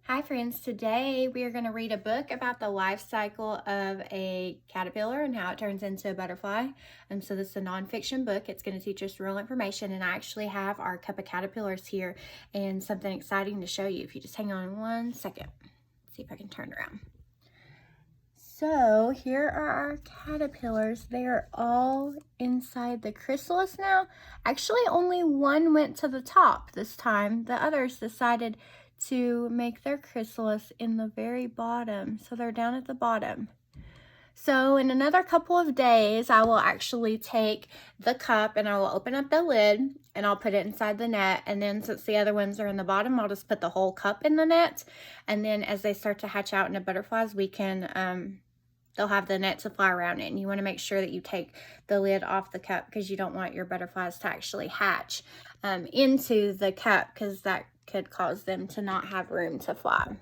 Hi friends, today we are going to read a book about the life cycle of a caterpillar and how it turns into a butterfly. So this is a nonfiction book. It's going to teach us real information, and I actually have our cup of caterpillars here and something exciting to show you. If you just hang on one second, let's see if I can turn around. So here are our caterpillars. They are all inside the chrysalis now. Actually, only one went to the top this time. The others decided to make their chrysalis in the very bottom. So they're down at the bottom. So in another couple of days, I will actually take the cup and I will open up the lid and I'll put it inside the net. And then since the other ones are in the bottom, I'll just put the whole cup in the net. And then as they start to hatch out into butterflies, we can, they'll have the net to fly around it. And you want to make sure that you take the lid off the cup because you don't want your butterflies to actually hatch into the cup, because that could cause them to not have room to fly.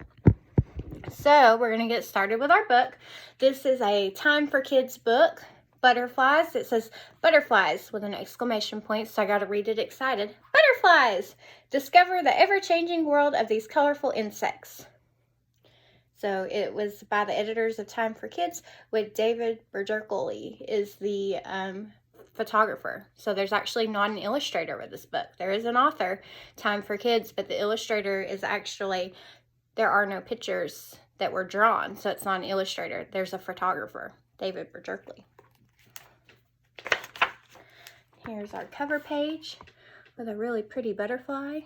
So we're going to get started with our book. This is a Time for Kids book, Butterflies. It says butterflies with an exclamation point, so I got to read it excited. Butterflies! Discover the ever-changing world of these colorful insects. So it was by the editors of Time for Kids, with David Bergercoli is the photographer. So there's actually not an illustrator with this book. There is an author, Time for Kids, but the illustrator is actually, there are no pictures that were drawn, so it's not an illustrator. There's a photographer, David Bergercoli. Here's our cover page with a really pretty butterfly.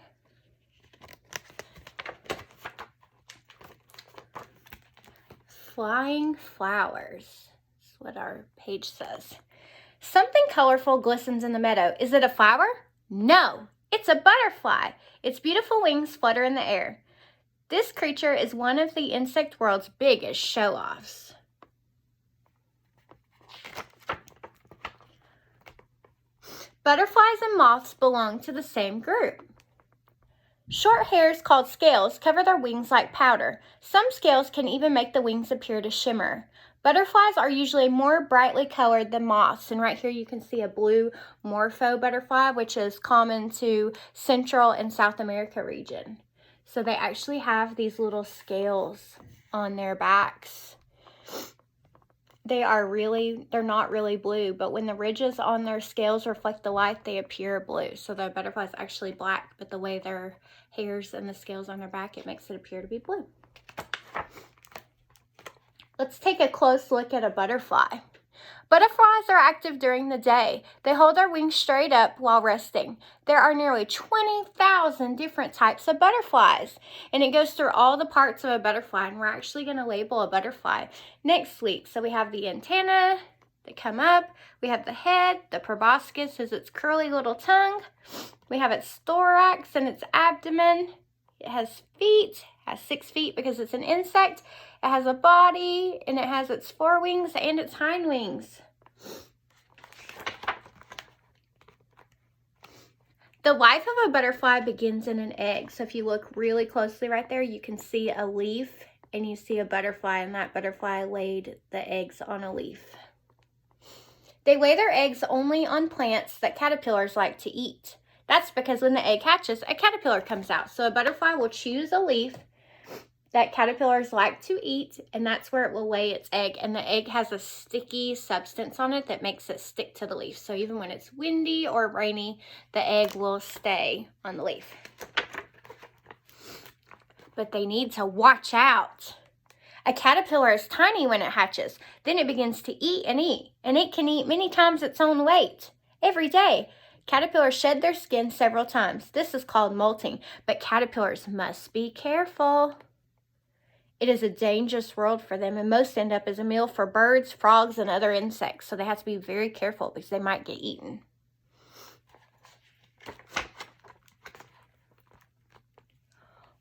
Flying flowers. That's what our page says. Something colorful glistens in the meadow. Is it a flower? No, it's a butterfly. Its beautiful wings flutter in the air. This creature is one of the insect world's biggest show-offs. Butterflies and moths belong to the same group. Short hairs called scales cover their wings like powder. Some scales can even make the wings appear to shimmer. Butterflies are usually more brightly colored than moths, and right here you can see a blue morpho butterfly, which is common to Central and South America region. So they actually have these little scales on their backs. They're not really blue, but when the ridges on their scales reflect the light, they appear blue. So the butterfly is actually black, but the way their hairs and the scales on their back, it makes it appear to be blue. Let's take a close look at a butterfly. Butterflies are active during the day. They hold their wings straight up while resting. There are nearly 20,000 different types of butterflies, and it goes through all the parts of a butterfly, and we're actually going to label a butterfly next week. So we have the antenna that come up. We have the head. The proboscis is its curly little tongue. We have its thorax and its abdomen. It has feet, has 6 feet because it's an insect. It has a body, and it has its forewings and its hind wings. The life of a butterfly begins in an egg. So if you look really closely right there, you can see a leaf, and you see a butterfly, and that butterfly laid the eggs on a leaf. They lay their eggs only on plants that caterpillars like to eat. That's because when the egg hatches, a caterpillar comes out. So a butterfly will choose a leaf that caterpillars like to eat, and that's where it will lay its egg. And the egg has a sticky substance on it that makes it stick to the leaf. So even when it's windy or rainy, the egg will stay on the leaf. But they need to watch out. A caterpillar is tiny when it hatches. Then it begins to eat, and it can eat many times its own weight every day. Caterpillars shed their skin several times. This is called molting, but caterpillars must be careful. It is a dangerous world for them, and most end up as a meal for birds, frogs, and other insects. So they have to be very careful because they might get eaten.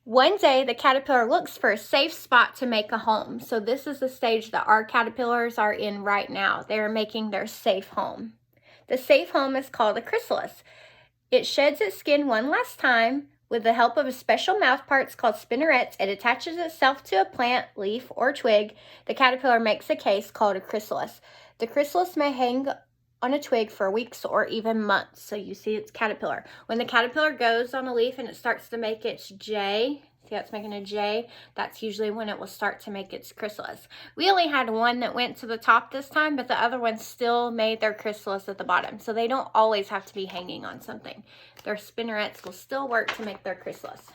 One day, the caterpillar looks for a safe spot to make a home. So this is the stage that our caterpillars are in right now. They are making their safe home. The safe home is called a chrysalis. It sheds its skin one last time. With the help of a special mouth parts called spinnerets, it attaches itself to a plant, leaf, or twig. The caterpillar makes a case called a chrysalis. The chrysalis may hang on a twig for weeks or even months. So you see it's caterpillar. When the caterpillar goes on a leaf and it starts to make its J, See how it's making a J? That's usually when it will start to make its chrysalis. We only had one that went to the top this time, but the other ones still made their chrysalis at the bottom. So they don't always have to be hanging on something. Their spinnerets will still work to make their chrysalis.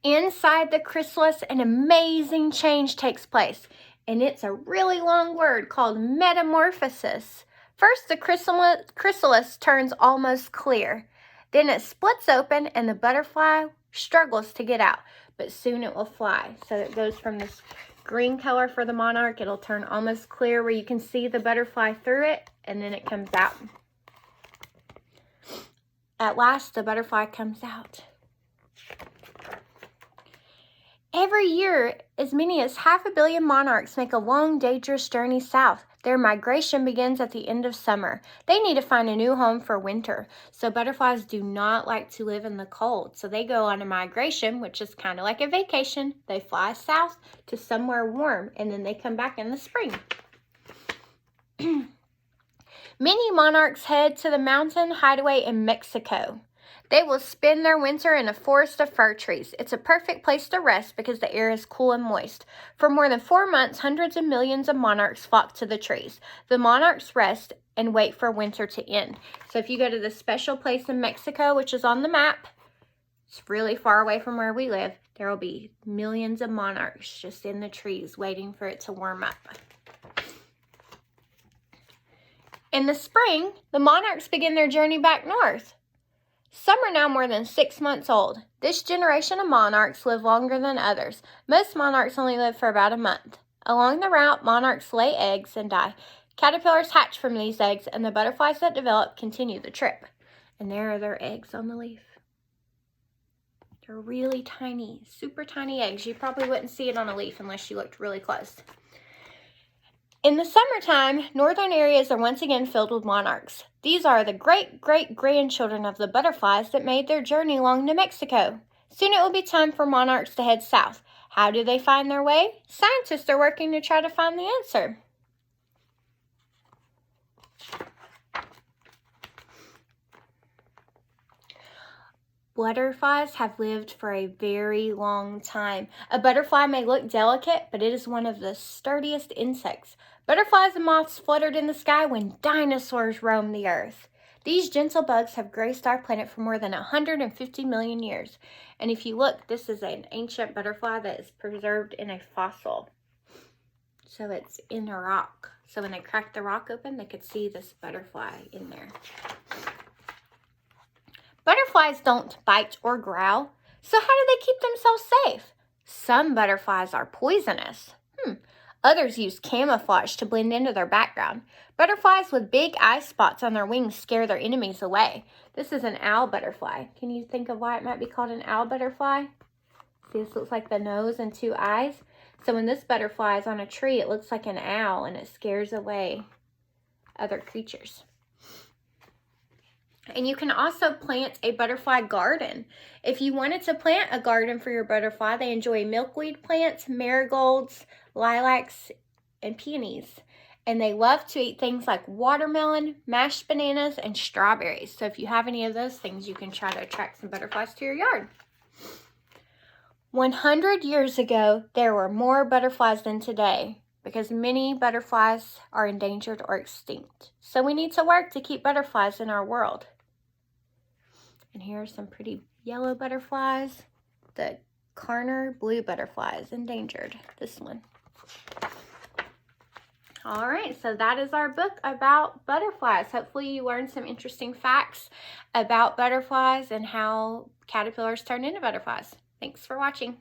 Inside the chrysalis, an amazing change takes place. And it's a really long word called metamorphosis. First, the chrysalis turns almost clear. Then it splits open and the butterfly struggles to get out, but soon it will fly. So it goes from this green color for the monarch, it'll turn almost clear where you can see the butterfly through it, and then it comes out. At last, the butterfly comes out. Every year, as many as 500 million monarchs make a long, dangerous journey south. Their migration begins at the end of summer. They need to find a new home for winter. So butterflies do not like to live in the cold. So they go on a migration, which is kind of like a vacation. They fly south to somewhere warm, and then they come back in the spring. Many monarchs head to the mountain hideaway in Mexico. They will spend their winter in a forest of fir trees. It's a perfect place to rest because the air is cool and moist. For more than 4 months, hundreds of millions of monarchs flock to the trees. The monarchs rest and wait for winter to end. So if you go to this special place in Mexico, which is on the map, it's really far away from where we live, there will be millions of monarchs just in the trees waiting for it to warm up. In the spring, the monarchs begin their journey back north. Some are now more than 6 months old. This generation of monarchs live longer than others. Most monarchs only live for about a month. Along the route, monarchs lay eggs and die. Caterpillars hatch from these eggs, and the butterflies that develop continue the trip. And there are their eggs on the leaf. They're really tiny, super tiny eggs. You probably wouldn't see it on a leaf unless you looked really close. In the summertime, northern areas are once again filled with monarchs. These are the great-great-grandchildren of the butterflies that made their journey along to Mexico. Soon it will be time for monarchs to head south. How do they find their way? Scientists are working to try to find the answer. Butterflies have lived for a very long time. A butterfly may look delicate, but it is one of the sturdiest insects. Butterflies and moths fluttered in the sky when dinosaurs roamed the earth. These gentle bugs have graced our planet for more than 150 million years. And if you look, this is an ancient butterfly that is preserved in a fossil. So it's in a rock. So when they cracked the rock open, they could see this butterfly in there. Butterflies don't bite or growl. So how do they keep themselves safe? Some butterflies are poisonous. Others use camouflage to blend into their background. Butterflies with big eye spots on their wings scare their enemies away. This is an owl butterfly. Can you think of why it might be called an owl butterfly? See, this looks like the nose and 2 eyes. So when this butterfly is on a tree, it looks like an owl and it scares away other creatures. And you can also plant a butterfly garden. If you wanted to plant a garden for your butterfly, they enjoy milkweed plants, marigolds, lilacs, and peonies. And they love to eat things like watermelon, mashed bananas, and strawberries. So if you have any of those things, you can try to attract some butterflies to your yard. 100 years ago, there were more butterflies than today because many butterflies are endangered or extinct. So we need to work to keep butterflies in our world. And here are some pretty yellow butterflies. The Karner blue butterfly is endangered, this one. All right, so that is our book about butterflies. Hopefully you learned some interesting facts about butterflies and how caterpillars turn into butterflies. Thanks for watching.